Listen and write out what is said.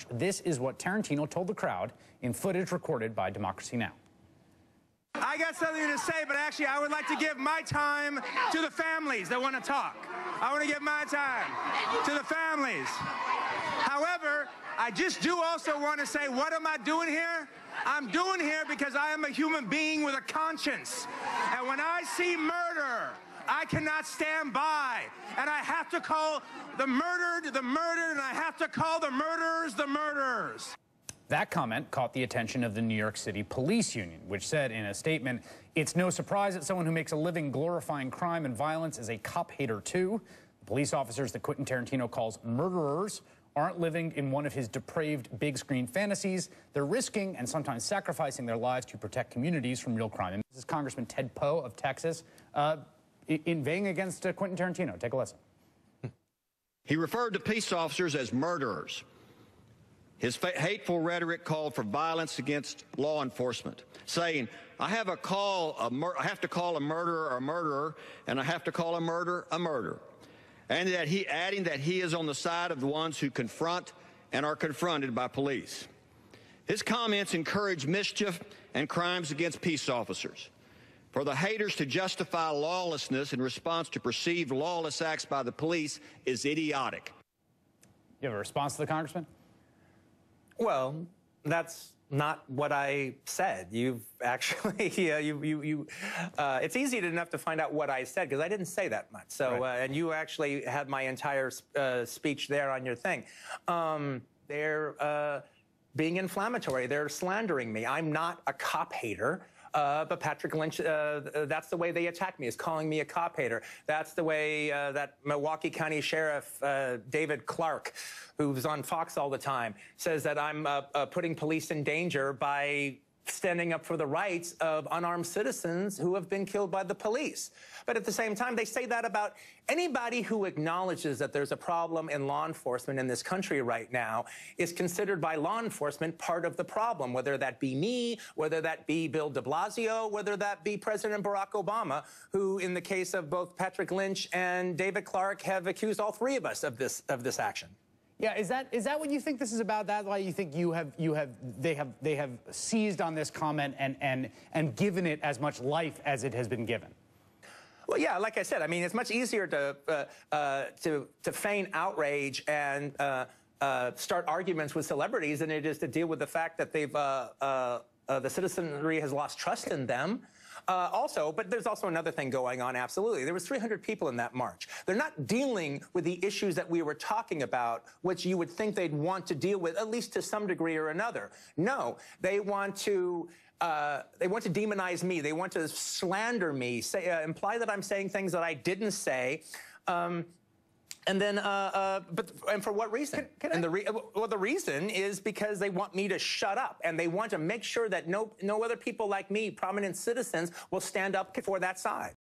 march. This is what Tarentino told the crowd in footage recorded by Democracy Now! I got something to say, but actually I would like to give my time to the families that want to talk. I want to give my time to the families. However, I just do also want to say, what am I doing here? I'm doing here because I am a human being with a conscience. And when I see murder, I cannot stand by. And I have to call the murdered, and I have to call the murderers, the murderers. That comment caught the attention of the New York City Police Union, which said in a statement, "It's no surprise that someone who makes a living glorifying crime and violence is a cop hater too. The police officers that Quentin Tarantino calls murderers aren't living in one of his depraved big screen fantasies. They're risking and sometimes sacrificing their lives to protect communities from real crime." And this is Congressman Ted Poe of Texas inveighing against Quentin Tarantino. Take a listen. He referred to peace officers as murderers. His hateful rhetoric called for violence against law enforcement, saying, I have to call a murderer a murderer, and I have to call a murder a murder. And adding that he is on the side of the ones who confront and are confronted by police. His comments encourage mischief and crimes against peace officers. For the haters to justify lawlessness in response to perceived lawless acts by the police is idiotic. You have a response to the congressman? Well, that's not what I said. You've actually, it's easy enough to find out what I said because I didn't say that much. So, right. And you actually had my entire speech there on your thing. They're being inflammatory. They're slandering me. I'm not a cop hater. But Patrick Lynch, that's the way they attack me, is calling me a cop hater. That's the way that Milwaukee County Sheriff David Clarke, who's on Fox all the time, says that I'm putting police in danger by standing up for the rights of unarmed citizens who have been killed by the police. But at the same time, they say that about anybody who acknowledges that there's a problem in law enforcement in this country right now is considered by law enforcement part of the problem, whether that be me, whether that be Bill de Blasio, whether that be President Barack Obama, who in the case of both Patrick Lynch and David Clarke have accused all three of us of this action. Yeah, is that what you think this is about? That's why you think they have seized on this comment and given it as much life as it has been given? Well, yeah, like I said, I mean, it's much easier to feign outrage and start arguments with celebrities than it is to deal with the fact that they've the citizenry has lost trust in them. But there's also another thing going on, absolutely. There was 300 people in that march. They're not dealing with the issues that we were talking about, which you would think they'd want to deal with, at least to some degree or another. No, they want to demonize me. They want to slander me, imply that I'm saying things that I didn't say. And for what reason? The reason is because they want me to shut up, and they want to make sure that no other people like me, prominent citizens, will stand up for that side.